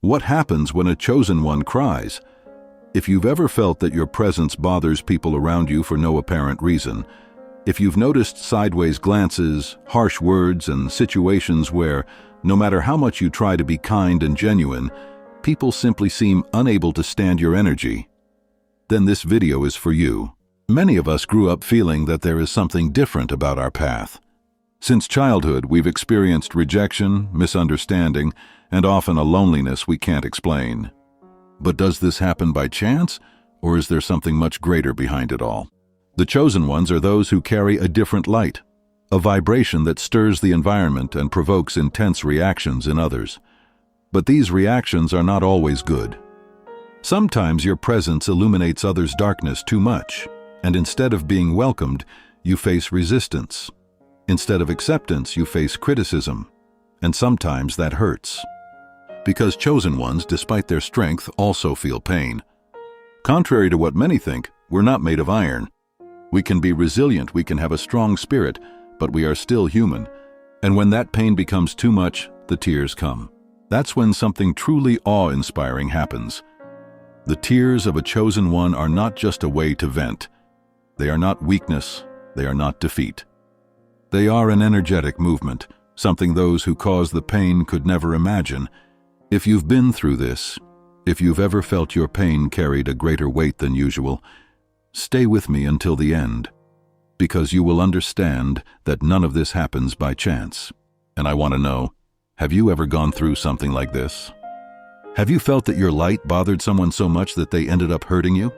What happens when a chosen one cries? If you've ever felt that your presence bothers people around you for no apparent reason, if you've noticed sideways glances, harsh words, and situations where, no matter how much you try to be kind and genuine, people simply seem unable to stand your energy, then this video is for you. Many of us grew up feeling that there is something different about our path. Since childhood, we've experienced rejection, misunderstanding, and often a loneliness we can't explain. But does this happen by chance, or is there something much greater behind it all? The chosen ones are those who carry a different light, a vibration that stirs the environment and provokes intense reactions in others. But these reactions are not always good. Sometimes your presence illuminates others' darkness too much, and instead of being welcomed, you face resistance. Instead of acceptance, you face criticism, and sometimes that hurts. Because chosen ones, despite their strength, also feel pain. Contrary to what many think, we're not made of iron. We can be resilient, we can have a strong spirit, but we are still human. And when that pain becomes too much, the tears come. That's when something truly awe-inspiring happens. The tears of a chosen one are not just a way to vent. They are not weakness, they are not defeat. They are an energetic movement, something those who cause the pain could never imagine. If you've been through this, if you've ever felt your pain carried a greater weight than usual, stay with me until the end, because you will understand that none of this happens by chance. And I want to know, have you ever gone through something like this? Have you felt that your light bothered someone so much that they ended up hurting you?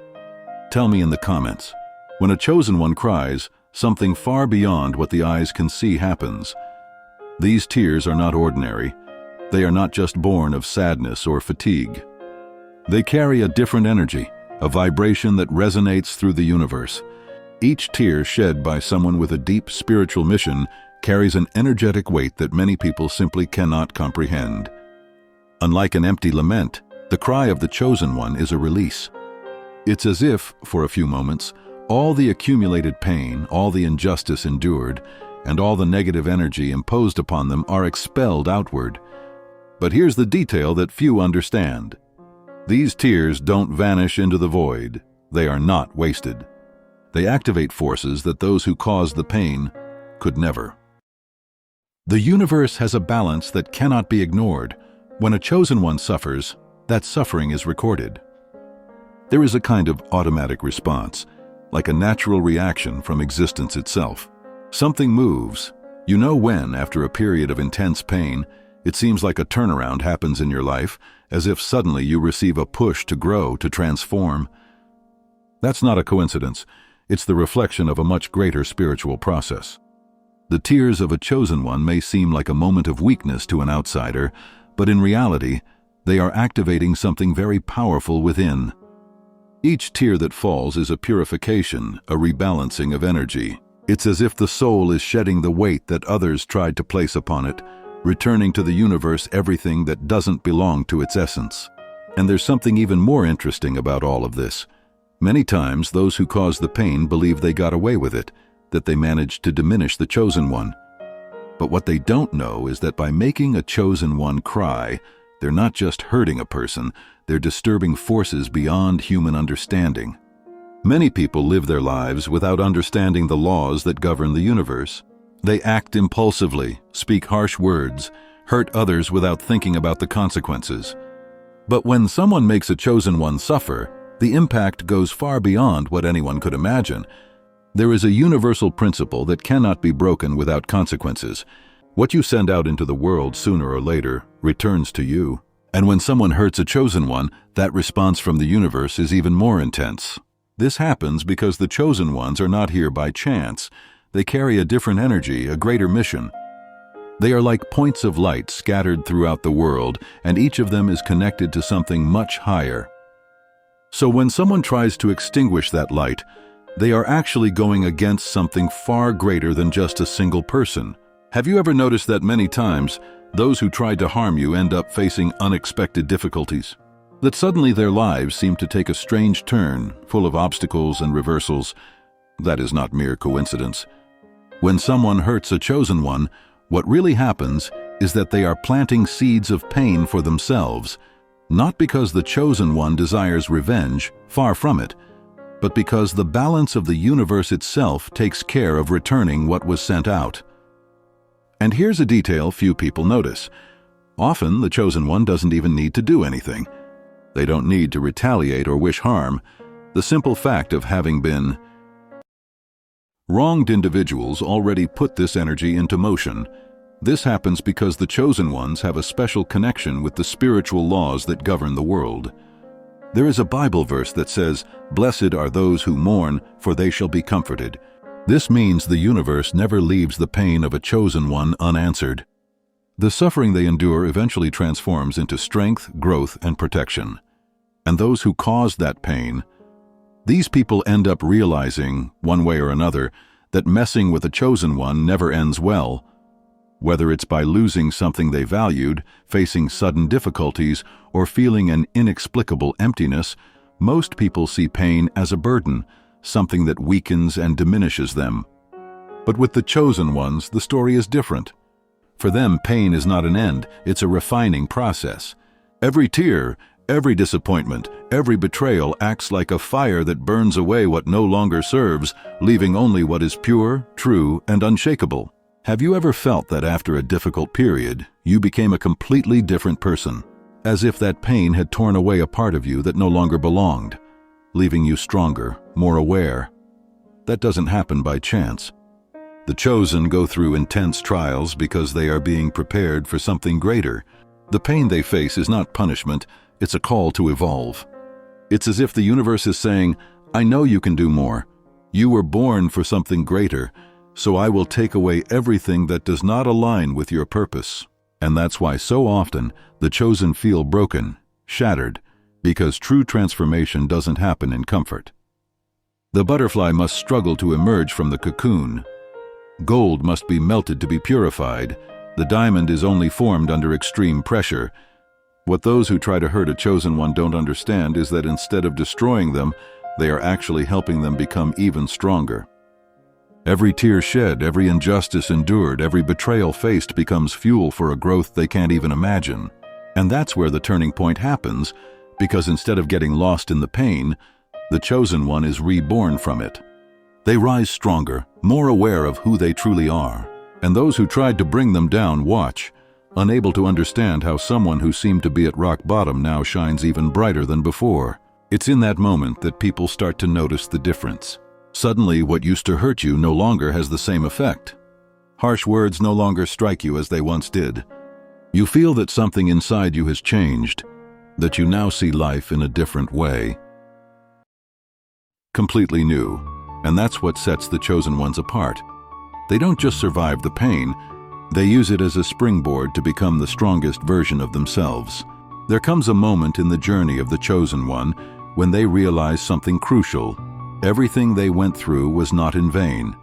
Tell me in the comments. When a chosen one cries, something far beyond what the eyes can see happens. These tears are not ordinary. They are not just born of sadness or fatigue. They carry a different energy, a vibration that resonates through the universe. Each tear shed by someone with a deep spiritual mission carries an energetic weight that many people simply cannot comprehend. Unlike an empty lament, the cry of the chosen one is a release. It's as if, for a few moments, all the accumulated pain, all the injustice endured, and all the negative energy imposed upon them are expelled outward. But here's the detail that few understand. These tears don't vanish into the void. They are not wasted. They activate forces that those who caused the pain could never. The universe has a balance that cannot be ignored. When a chosen one suffers, that suffering is recorded. There is a kind of automatic response, like a natural reaction from existence itself. Something moves. You know when, after a period of intense pain, it seems like a turnaround happens in your life, as if suddenly you receive a push to grow, to transform. That's not a coincidence. It's the reflection of a much greater spiritual process. The tears of a chosen one may seem like a moment of weakness to an outsider, but in reality, they are activating something very powerful within. Each tear that falls is a purification, a rebalancing of energy. It's as if the soul is shedding the weight that others tried to place upon it, returning to the universe everything that doesn't belong to its essence. And there's something even more interesting about all of this. Many times, those who cause the pain believe they got away with it, that they managed to diminish the chosen one. But what they don't know is that by making a chosen one cry, they're not just hurting a person, they're disturbing forces beyond human understanding. Many people live their lives without understanding the laws that govern the universe. They act impulsively, speak harsh words, hurt others without thinking about the consequences. But when someone makes a chosen one suffer, the impact goes far beyond what anyone could imagine. There is a universal principle that cannot be broken without consequences. What you send out into the world sooner or later returns to you. And when someone hurts a chosen one, that response from the universe is even more intense. This happens because the chosen ones are not here by chance. They carry a different energy, a greater mission. They are like points of light scattered throughout the world, and each of them is connected to something much higher. So when someone tries to extinguish that light, they are actually going against something far greater than just a single person. Have you ever noticed that many times, those who tried to harm you end up facing unexpected difficulties? That suddenly their lives seem to take a strange turn, full of obstacles and reversals. That is not mere coincidence. When someone hurts a chosen one, what really happens is that they are planting seeds of pain for themselves. Not because the chosen one desires revenge, far from it, but because the balance of the universe itself takes care of returning what was sent out. And here's a detail few people notice. Often, the chosen one doesn't even need to do anything. They don't need to retaliate or wish harm. The simple fact of having been wronged individuals already put this energy into motion. This happens because the chosen ones have a special connection with the spiritual laws that govern the world. There is a Bible verse that says, "Blessed are those who mourn, for they shall be comforted." This means the universe never leaves the pain of a chosen one unanswered. The suffering they endure eventually transforms into strength, growth, and protection. And those who caused that pain, these people end up realizing, one way or another, that messing with a chosen one never ends well. Whether it's by losing something they valued, facing sudden difficulties, or feeling an inexplicable emptiness, most people see pain as a burden, something that weakens and diminishes them. But with the chosen ones, the story is different. For them, pain is not an end, it's a refining process. Every tear, every disappointment, every betrayal acts like a fire that burns away what no longer serves, leaving only what is pure, true, and unshakable. Have you ever felt that after a difficult period, you became a completely different person? As if that pain had torn away a part of you that no longer belonged, leaving you stronger, more aware. That doesn't happen by chance. The chosen go through intense trials because they are being prepared for something greater. The pain they face is not punishment, it's a call to evolve. It's as if the universe is saying, "I know you can do more. You were born for something greater, so I will take away everything that does not align with your purpose." And that's why so often the chosen feel broken, shattered, because true transformation doesn't happen in comfort. The butterfly must struggle to emerge from the cocoon. Gold must be melted to be purified. The diamond is only formed under extreme pressure. What those who try to hurt a chosen one don't understand is that instead of destroying them, they are actually helping them become even stronger. Every tear shed, every injustice endured, every betrayal faced becomes fuel for a growth they can't even imagine. And that's where the turning point happens, because instead of getting lost in the pain, the chosen one is reborn from it. They rise stronger, more aware of who they truly are. And those who tried to bring them down watch, unable to understand how someone who seemed to be at rock bottom now shines even brighter than before. It's in that moment that people start to notice the difference. Suddenly, what used to hurt you no longer has the same effect. Harsh words no longer strike you as they once did. You feel that something inside you has changed, that you now see life in a different way. Completely new. And that's what sets the chosen ones apart. They don't just survive the pain, they use it as a springboard to become the strongest version of themselves. There comes a moment in the journey of the chosen one when they realize something crucial. Everything they went through was not in vain.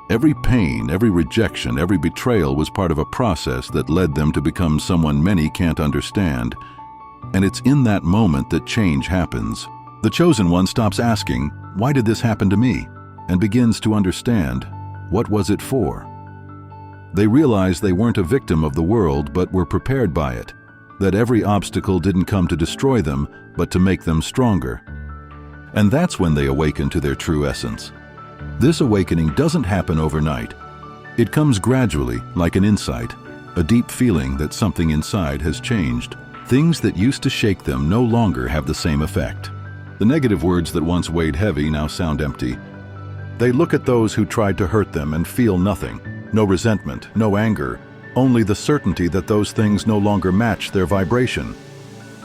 Every pain, every rejection, every betrayal was part of a process that led them to become someone many can't understand. And it's in that moment that change happens. The chosen one stops asking, "Why did this happen to me?" and begins to understand, what was it for? They realize they weren't a victim of the world but were prepared by it, that every obstacle didn't come to destroy them but to make them stronger. And that's when they awaken to their true essence. This awakening doesn't happen overnight. It comes gradually, like an insight, a deep feeling that something inside has changed. Things that used to shake them no longer have the same effect. The negative words that once weighed heavy now sound empty. They look at those who tried to hurt them and feel nothing. No resentment, no anger, only the certainty that those things no longer match their vibration.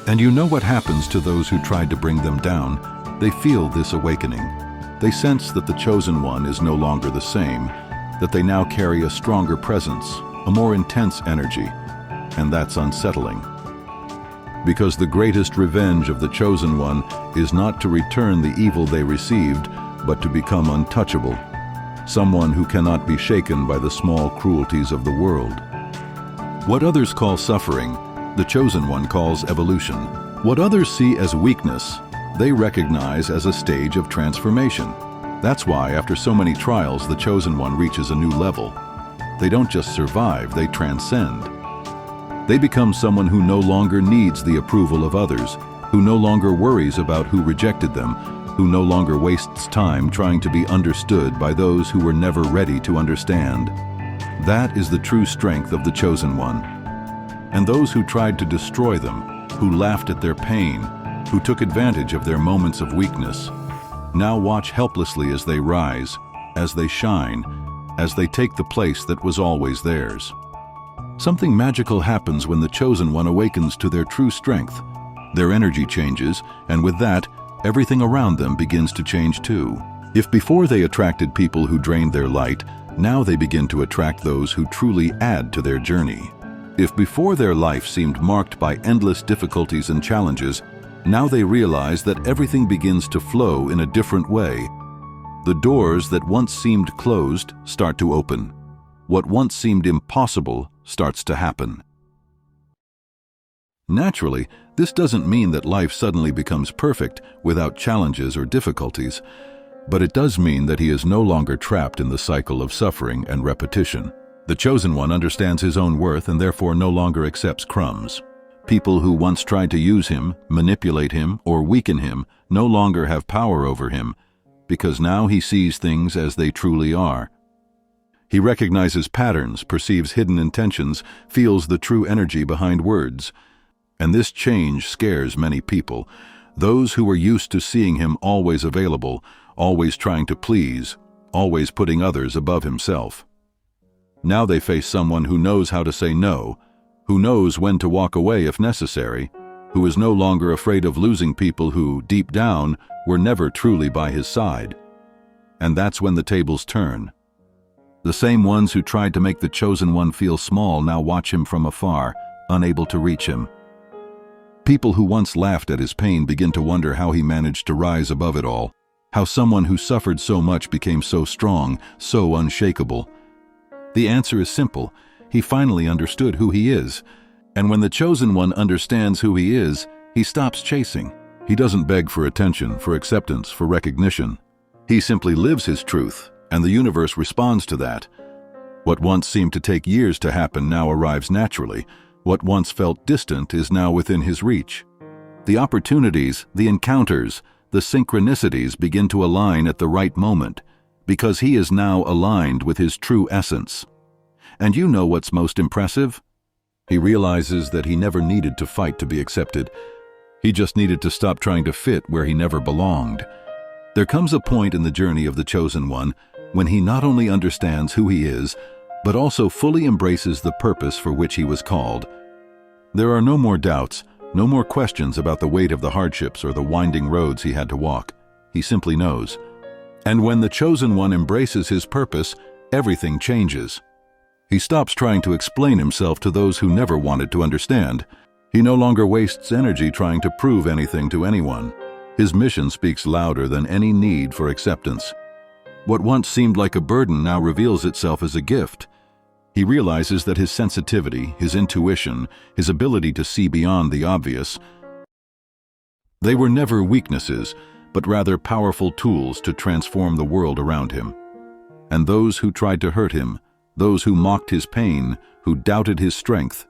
And you know what happens to those who tried to bring them down? They feel this awakening. They sense that the chosen one is no longer the same, that they now carry a stronger presence, a more intense energy, and that's unsettling. Because the greatest revenge of the chosen one is not to return the evil they received, but to become untouchable, someone who cannot be shaken by the small cruelties of the world. What others call suffering, the chosen one calls evolution. What others see as weakness, they recognize as a stage of transformation. That's why, after so many trials, the chosen one reaches a new level. They don't just survive, they transcend. They become someone who no longer needs the approval of others, who no longer worries about who rejected them, who no longer wastes time trying to be understood by those who were never ready to understand. That is the true strength of the chosen one. And those who tried to destroy them, who laughed at their pain, who took advantage of their moments of weakness, now watch helplessly as they rise, as they shine, as they take the place that was always theirs. Something magical happens when the chosen one awakens to their true strength. Their energy changes, and with that, everything around them begins to change too. If before they attracted people who drained their light, now they begin to attract those who truly add to their journey. If before their life seemed marked by endless difficulties and challenges, now they realize that everything begins to flow in a different way. The doors that once seemed closed start to open. What once seemed impossible starts to happen. Naturally, this doesn't mean that life suddenly becomes perfect without challenges or difficulties, but it does mean that he is no longer trapped in the cycle of suffering and repetition. The chosen one understands his own worth and therefore no longer accepts crumbs. People who once tried to use him, manipulate him, or weaken him no longer have power over him, because now he sees things as they truly are. He recognizes patterns, perceives hidden intentions, feels the true energy behind words. And this change scares many people, those who were used to seeing him always available, always trying to please, always putting others above himself. Now they face someone who knows how to say no, who knows when to walk away if necessary, who is no longer afraid of losing people who, deep down, were never truly by his side. And that's when the tables turn. The same ones who tried to make the chosen one feel small now watch him from afar, unable to reach him. People who once laughed at his pain begin to wonder how he managed to rise above it all, how someone who suffered so much became so strong, so unshakable. The answer is simple. He finally understood who he is. And when the chosen one understands who he is, he stops chasing. He doesn't beg for attention, for acceptance, for recognition. He simply lives his truth, and the universe responds to that. What once seemed to take years to happen now arrives naturally. What once felt distant is now within his reach. The opportunities, the encounters, the synchronicities begin to align at the right moment, because he is now aligned with his true essence. And you know what's most impressive? He realizes that he never needed to fight to be accepted. He just needed to stop trying to fit where he never belonged. There comes a point in the journey of the chosen one when he not only understands who he is, but also fully embraces the purpose for which he was called. There are no more doubts, no more questions about the weight of the hardships or the winding roads he had to walk. He simply knows. And when the chosen one embraces his purpose, everything changes. He stops trying to explain himself to those who never wanted to understand. He no longer wastes energy trying to prove anything to anyone. His mission speaks louder than any need for acceptance. What once seemed like a burden now reveals itself as a gift. He realizes that his sensitivity, his intuition, his ability to see beyond the obvious, they were never weaknesses, but rather powerful tools to transform the world around him. And those who tried to hurt him, those who mocked his pain, who doubted his strength,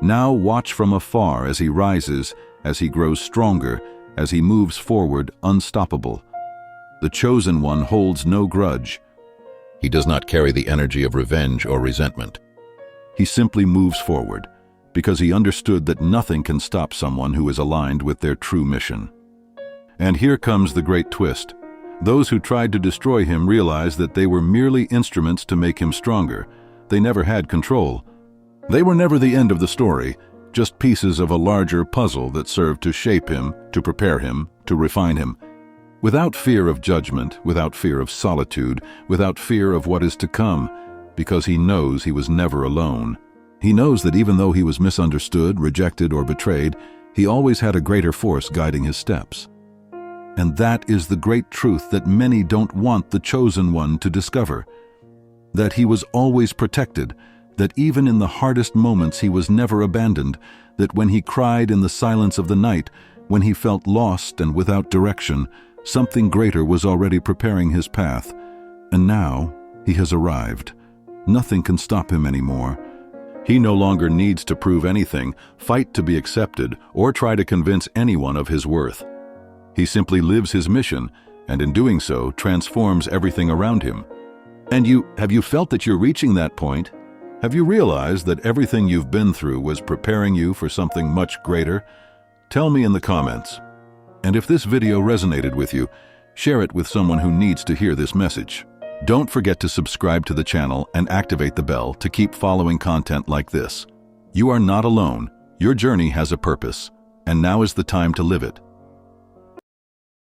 now watch from afar as he rises, as he grows stronger, as he moves forward unstoppable. The chosen one holds no grudge. He does not carry the energy of revenge or resentment. He simply moves forward, because he understood that nothing can stop someone who is aligned with their true mission. And here comes the great twist. Those who tried to destroy him realized that they were merely instruments to make him stronger. They never had control. They were never the end of the story, just pieces of a larger puzzle that served to shape him, to prepare him, to refine him. Without fear of judgment, without fear of solitude, without fear of what is to come, because he knows he was never alone. He knows that even though he was misunderstood, rejected, or betrayed, he always had a greater force guiding his steps. And that is the great truth that many don't want the chosen one to discover. That he was always protected, that even in the hardest moments he was never abandoned, that when he cried in the silence of the night, when he felt lost and without direction, something greater was already preparing his path. And now he has arrived. Nothing can stop him anymore. He no longer needs to prove anything, fight to be accepted, or try to convince anyone of his worth. He simply lives his mission, and in doing so, transforms everything around him. And have you felt that you're reaching that point? Have you realized that everything you've been through was preparing you for something much greater? Tell me in the comments. And if this video resonated with you, share it with someone who needs to hear this message. Don't forget to subscribe to the channel and activate the bell to keep following content like this. You are not alone. Your journey has a purpose, and now is the time to live it.